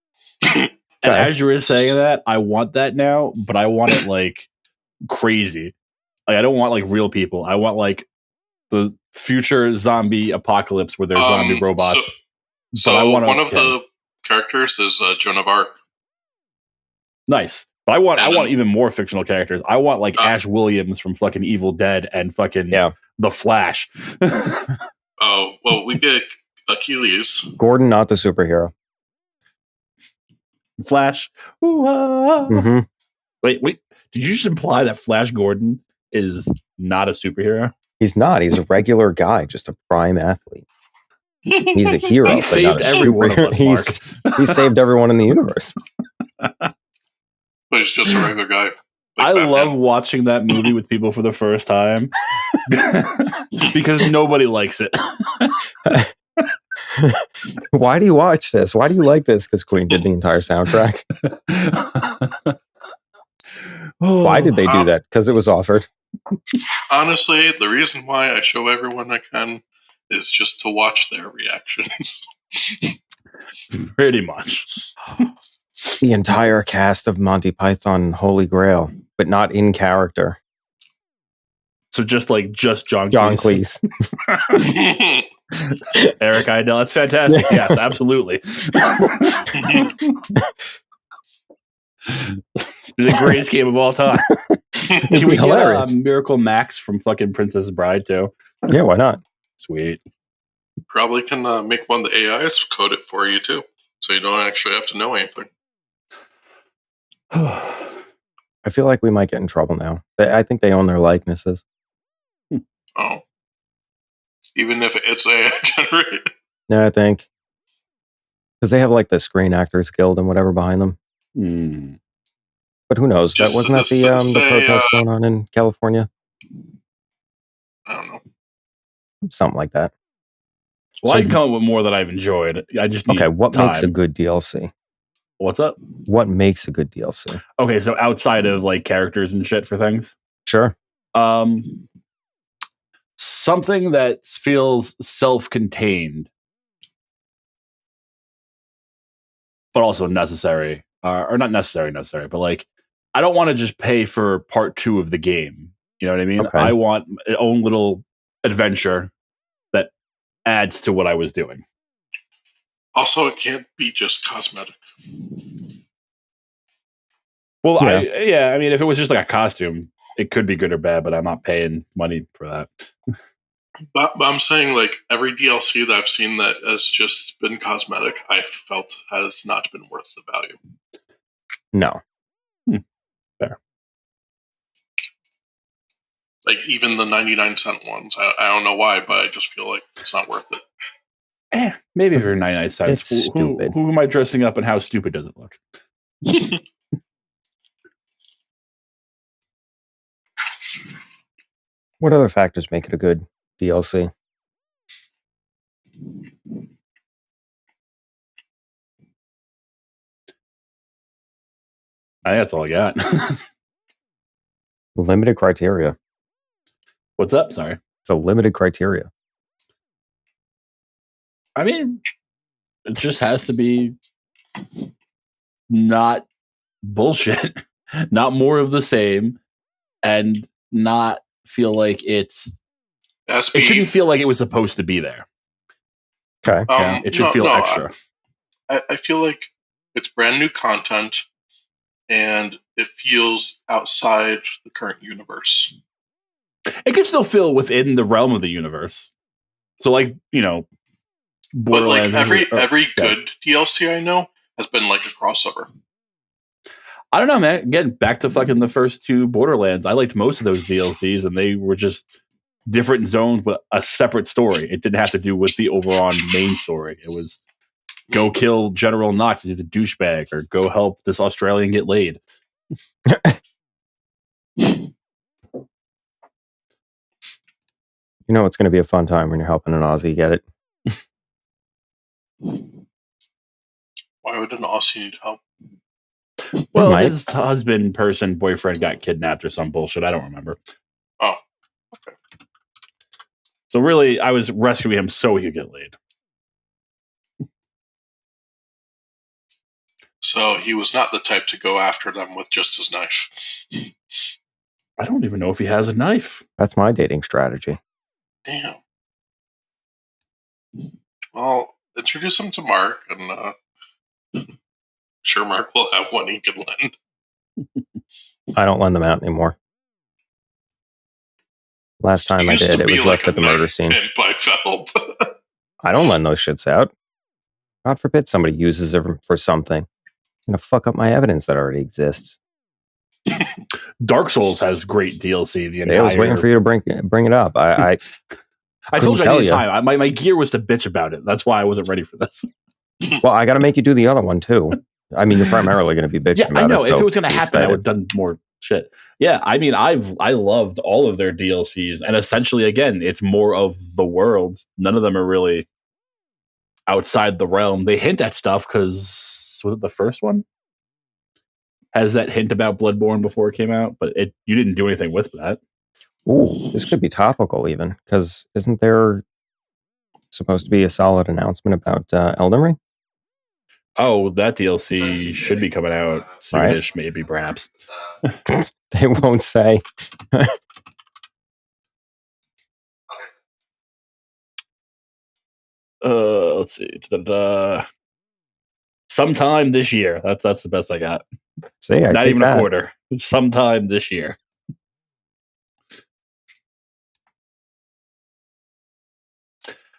as you were saying that, I want that now, but I want it like crazy. Like I don't want like real people. I want like the future zombie apocalypse where there's zombie robots. So one of the characters is Joan of Arc. Nice. But I want even more fictional characters. I want like Ash Williams from fucking Evil Dead and fucking The Flash. Oh, well, we get Achilles. Gordon, not the superhero. Flash. Mm-hmm. Wait. Did you just imply that Flash Gordon is not a superhero? He's not. He's a regular guy, just a prime athlete. He's a hero, he saved not a everyone superhero. He saved everyone in the universe. But he's just a regular guy. I love watching that movie with people for the first time because nobody likes it. Why do you watch this? Why do you like this? Because Queen did the entire soundtrack. Why did they do that? Because it was offered. Honestly, the reason why I show everyone I can is just to watch their reactions. Pretty much. The entire cast of Monty Python Holy Grail, but not in character. So just John Cleese. Eric Idle. That's fantastic. Yes, absolutely. It's been the greatest game of all time. Can we get Miracle Max from fucking Princess Bride too? Yeah, why not? Sweet. Probably can make one of the AIs code it for you too, so you don't actually have to know anything. I feel like we might get in trouble now. I think they own their likenesses. Oh. Even if it's AI generated? Yeah, I think. Because they have like the Screen Actors Guild and whatever behind them. But who knows? Wasn't that the protest going on in California? I don't know. Something like that. Well, I can come up with more that I've enjoyed. I just need what time. Makes a good DLC? What's up? What makes a good DLC? Okay, so outside of like characters and shit for things? Sure. Something that feels self-contained, but also necessary. Or not necessary, but like, I don't want to just pay for part 2 of the game. You know what I mean? Okay. I want my own little adventure that adds to what I was doing. Also, it can't be just cosmetic. Well, yeah. I mean, if it was just like a costume, it could be good or bad, but I'm not paying money for that. But I'm saying, like, every DLC that I've seen that has just been cosmetic, I felt has not been worth the value. No. Fair. Like, even the 99-cent ones. I don't know why, but I just feel like it's not worth it. Maybe for 99 cents. It's stupid. Who am I dressing up and how stupid does it look? What other factors make it a good DLC? I think that's all I got. Limited criteria. What's up? Sorry. It's a limited criteria. I mean, it just has to be not bullshit, not more of the same, and not feel like it shouldn't feel like it was supposed to be there. Okay. It should feel extra. I feel like it's brand new content and it feels outside the current universe. It can still feel within the realm of the universe. So, like, but like every good DLC I know has been like a crossover. I don't know, man. Getting back to fucking the first two Borderlands, I liked most of those DLCs, and they were just different zones but a separate story. It didn't have to do with the overall main story. It was go kill General Knox, he's a douchebag, or go help this Australian get laid. You know it's going to be a fun time when you're helping an Aussie get it. Why would an Aussie need help? Well, his husband, boyfriend got kidnapped or some bullshit. I don't remember. Oh, okay. So really, I was rescuing him so he could get laid. So he was not the type to go after them with just his knife. I don't even know if he has a knife. That's my dating strategy. Damn. Well, introduce him to Mark, and sure Mark will have one he can lend. I don't lend them out anymore. Last time I did, it was left at the murder scene. I felt. I don't lend those shits out. God forbid somebody uses it for something. I'm going to fuck up my evidence that already exists. Dark Souls has great DLC. I was waiting for you to bring it up. I told you I needed time. My gear was to bitch about it. That's why I wasn't ready for this. Well, I got to make you do the other one too. I mean, you're primarily going to be bitching about it. I know. If it was going to happen, I would have done more shit. Yeah, I mean, I loved all of their DLCs, and essentially, again, it's more of the world. None of them are really outside the realm. They hint at stuff because was it the first one? Has that hint about Bloodborne before it came out, but you didn't do anything with that. Ooh, this could be topical even, because isn't there supposed to be a solid announcement about Elden Ring? Oh, that DLC should be coming out soonish, right? Maybe, perhaps. They won't say. Let's see. Sometime this year. That's the best I got. See, not even a quarter. Sometime this year.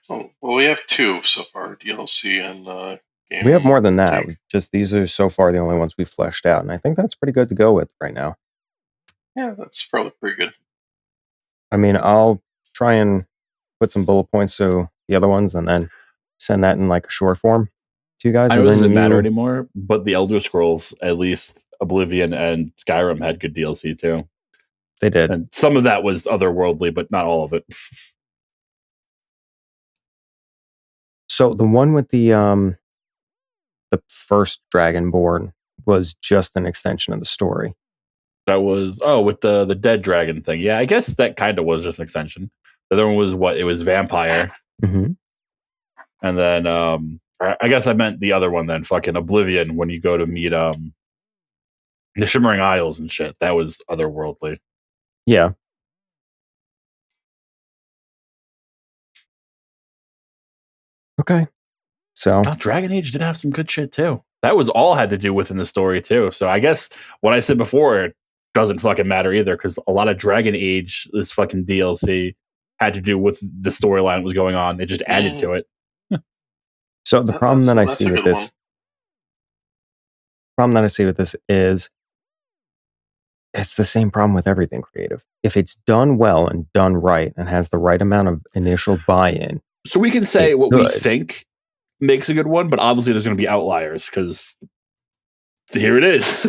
Oh, well, we have two so far, DLC and game. We have more than that. Just these are so far the only ones we've fleshed out, and I think that's pretty good to go with right now. Yeah, that's probably pretty good. I mean, I'll try and put some bullet points to the other ones and then send that in like a short form to you guys. I know it doesn't matter anymore, but the Elder Scrolls, at least Oblivion and Skyrim, had good DLC too. They did. And some of that was otherworldly, but not all of it. So the one with the first Dragonborn was just an extension of the story. That was with the dead dragon thing. Yeah, I guess that kind of was just an extension. The other one was it was vampire. Mm-hmm. And then I guess I meant the other one then, fucking Oblivion, when you go to meet the Shimmering Isles and shit. That was otherworldly. Yeah. Okay. So Dragon Age did have some good shit too. That was all had to do within the story too. So I guess what I said before doesn't fucking matter either, because a lot of Dragon Age, this fucking DLC, had to do with the storyline that was going on. They just added to it. So the problem that I see with this, is it's the same problem with everything creative. If it's done well and done right and has the right amount of initial buy-in. So we can say what we think makes a good one, but obviously there's going to be outliers, because here it is.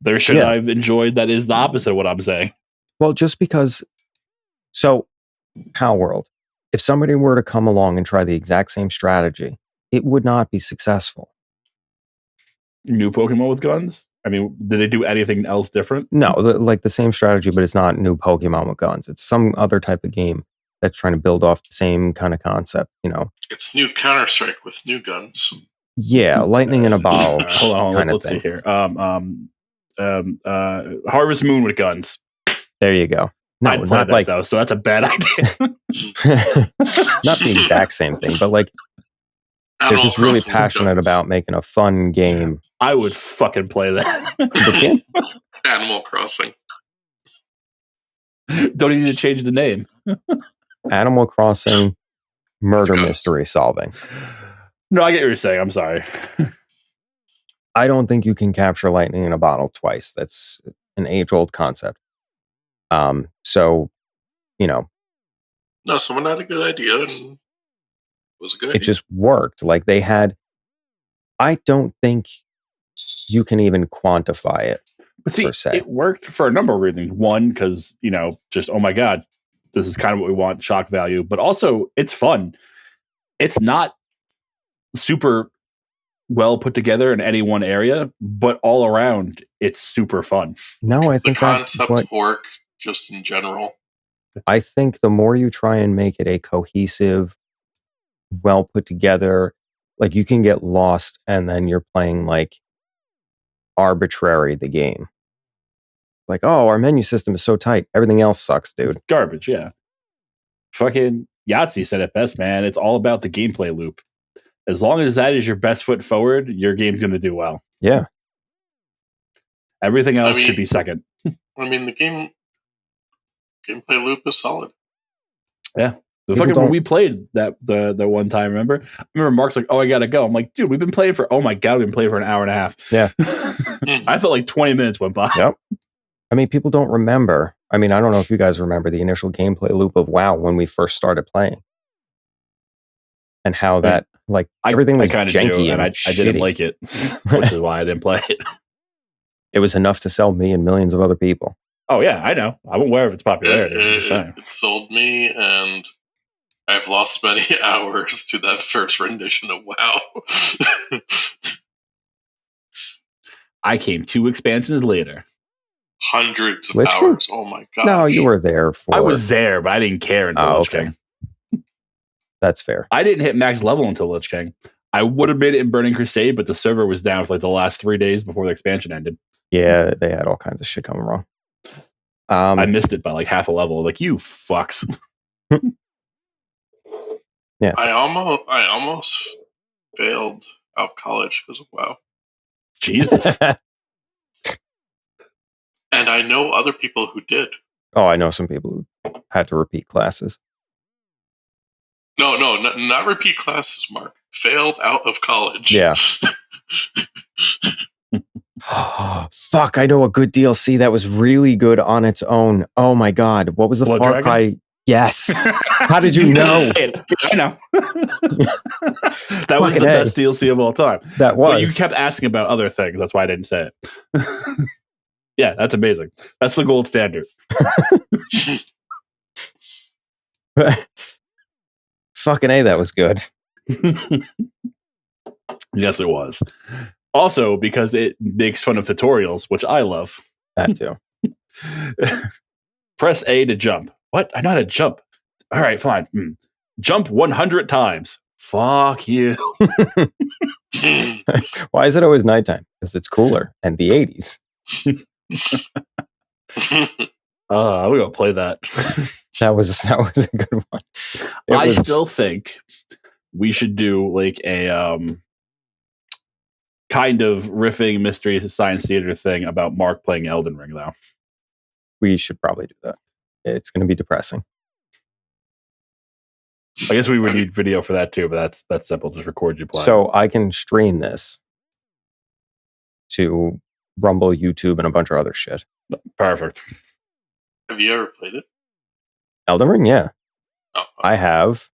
There should I've enjoyed that is the opposite of what I'm saying. Well, just because. So, Pal World, if somebody were to come along and try the exact same strategy, it would not be successful. New Pokemon with guns? I mean, did they do anything else different? No, like the same strategy, but it's not new Pokemon with guns. It's some other type of game that's trying to build off the same kind of concept, you know. It's new Counter-Strike with new guns. Yeah, lightning in a bottle. Hold on, let's see here. Harvest Moon with guns. There you go. No, I'd play that, though, so that's a bad idea. Not the exact same thing, but like they're just really passionate about making a fun game. I would fucking play that. Animal Crossing. Don't even need to change the name. Animal Crossing murder mystery solving. No, I get what you're saying. I'm sorry. I don't think you can capture lightning in a bottle twice. That's an age-old concept. So, you know. No, someone had a good idea and it was a good idea. It just worked. Like they had. I don't think you can even quantify it. But see, per se. It worked for a number of reasons. One, because, you know, just, oh my God, this is kind of what we want, shock value. But also, it's fun. It's not super well put together in any one area, but all around, it's super fun. No, I think the concept work just in general. I think the more you try and make it a cohesive, well put together, like you can get lost and then you're playing like arbitrary the game. Like, oh, our menu system is so tight. Everything else sucks, dude. It's garbage, yeah. Fucking Yahtzee said it best, man. It's all about the gameplay loop. As long as that is your best foot forward, your game's going to do well. Yeah. Everything else should be second. I mean, the gameplay loop is solid. Yeah. When we played that the one time, remember? I remember Mark's like, oh, I got to go. I'm like, dude, we've been playing for an hour and a half. Yeah. I felt like 20 minutes went by. Yep. I mean, people don't remember. I mean, I don't know if you guys remember the initial gameplay loop of WoW when we first started playing. And how that, like, everything was janky and I didn't like it, which is why I didn't play it. It was enough to sell me and millions of other people. Oh, yeah, I know. I'm aware of its popularity. It sold me, and I've lost many hours to that first rendition of WoW. I came 2 expansions later. Hundreds of hours. Oh my god! No, you were there for. I was there, but I didn't care until Lich King. That's fair. I didn't hit max level until Lich King. I would have made it in Burning Crusade, but the server was down for like the last 3 days before the expansion ended. Yeah, they had all kinds of shit coming wrong. I missed it by like half a level. Like, you fucks. Yes. I almost failed out of college because of WoW. Jesus. And I know other people who did. Oh, I know some people who had to repeat classes. No, not repeat classes, Mark. Failed out of college. Yeah. Fuck, I know a good DLC that was really good on its own. Oh my god. What was the Blood Far Dragon? Cry? Yes. How did you know? I know. That was the best DLC of all time. That was. But you kept asking about other things. That's why I didn't say it. Yeah, that's amazing. That's the gold standard. Fucking A, that was good. Yes, it was. Also, because it makes fun of tutorials, which I love. That too. Press A to jump. What? I know how to jump. All right, fine. Jump 100 times. Fuck you. Why is it always nighttime? Because it's cooler. And the 80s. I'm gonna play that. That was a good one. I still think we should do like a kind of riffing mystery science theater thing about Mark playing Elden Ring, though. We should probably do that. It's going to be depressing. I guess we would need video for that too, but that's simple. Just record you playing. So I can stream this to Rumble, YouTube, and a bunch of other shit. Perfect. Have you ever played it? Elden Ring, yeah. Oh, I have.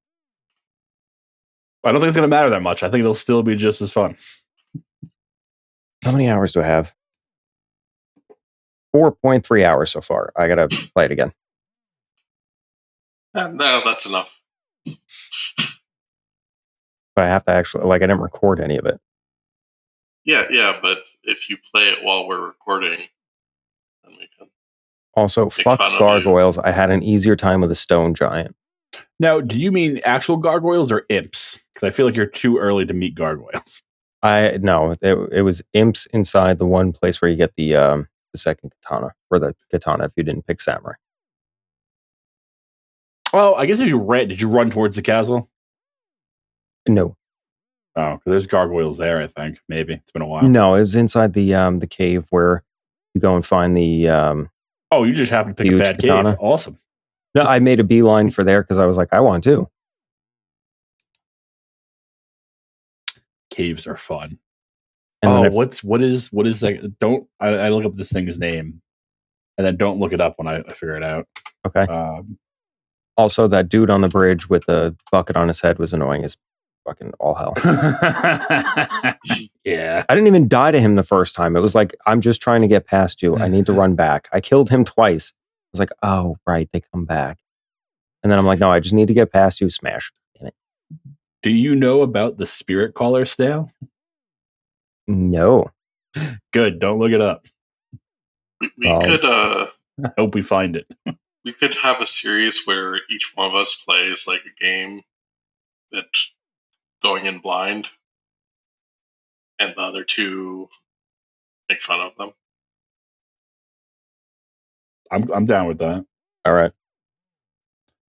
I don't think it's going to matter that much. I think it'll still be just as fun. How many hours do I have? 4.3 hours so far. I got to play it again. No, that's enough. But I have to actually, I didn't record any of it. Yeah, but if you play it while we're recording, then we can. Also, fuck gargoyles. I had an easier time with a stone giant. Now, do you mean actual gargoyles or imps? Because I feel like you're too early to meet gargoyles. No, it was imps inside the one place where you get the second katana, or the katana if you didn't pick samurai. Oh, I guess if you ran, did you run towards the castle? No. Oh, because there's gargoyles there, I think. Maybe. It's been a while. No, it was inside the cave where you go and find the... oh, you just happened to pick a bad katana. Cave. Awesome. No, I made a beeline for there because I was like, I want to. Caves are fun. And what is that? Don't I look up this thing's name, and then don't look it up when I figure it out. Okay. Also, that dude on the bridge with the bucket on his head was annoying as fucking all hell. Yeah. I didn't even die to him the first time. It was like, I'm just trying to get past you. I need to run back. I killed him twice. I was like, oh, right, they come back. And then I'm like, no, I just need to get past you. Smash. Damn it. Do you know about the Spirit Caller snail? No. Good. Don't look it up. We could. I hope we find it. We could have a series where each one of us plays like a game that going in blind, and the other two make fun of them. I'm down with that. All right.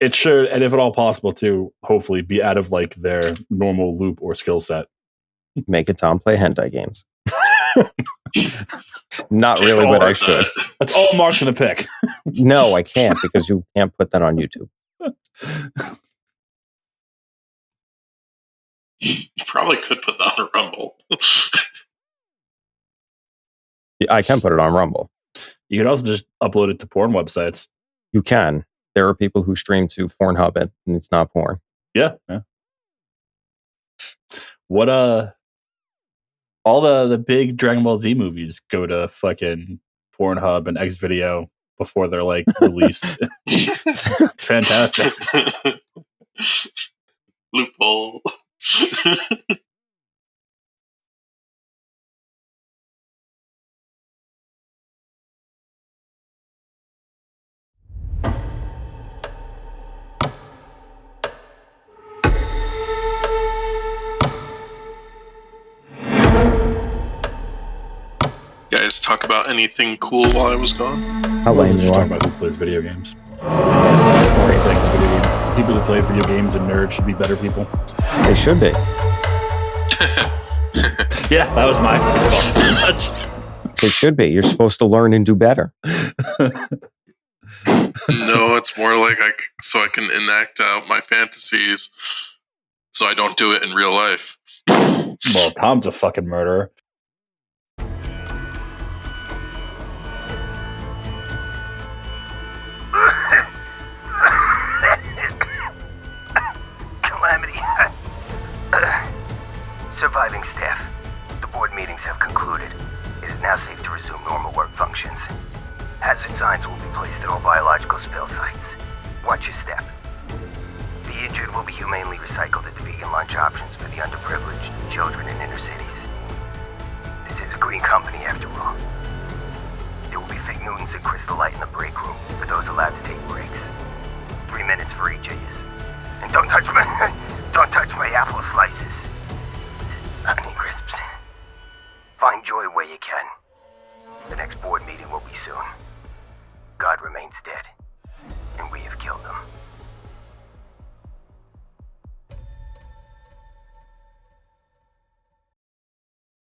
It should, and if at all possible, to hopefully be out of like their normal loop or skill set. Make a Tom play hentai games. Not really what I should. That's all Mark's gonna pick. No, I can't because you can't put that on YouTube. You probably could put that on a Rumble. I can put it on Rumble. You can also just upload it to porn websites. You can. There are people who stream to Pornhub and it's not porn. Yeah. What all the big Dragon Ball Z movies go to fucking Pornhub and Xvideo before they're like released. It's fantastic. Loophole. Guys, talk about anything cool while I was gone? How lame you talk are. about who plays video games. People who play video games and nerds should be better people. They should be. Yeah, that was my fault pretty much. They should be. You're supposed to learn and do better. No, it's more like so I can enact out my fantasies so I don't do it in real life. Well, Tom's a fucking murderer. Calamity. Surviving staff. The board meetings have concluded. It is now safe to resume normal work functions. Hazard signs will be placed at all biological spill sites. Watch your step. The injured will be humanely recycled into vegan lunch options for the underprivileged, children in inner cities. This is a green company after all. There will be Fig Newtons and Crystal Light in the break room for those allowed to take breaks. 3 minutes for each of you. And don't touch my apple slices. Honey crisps. Find joy where you can. The next board meeting will be soon. God remains dead.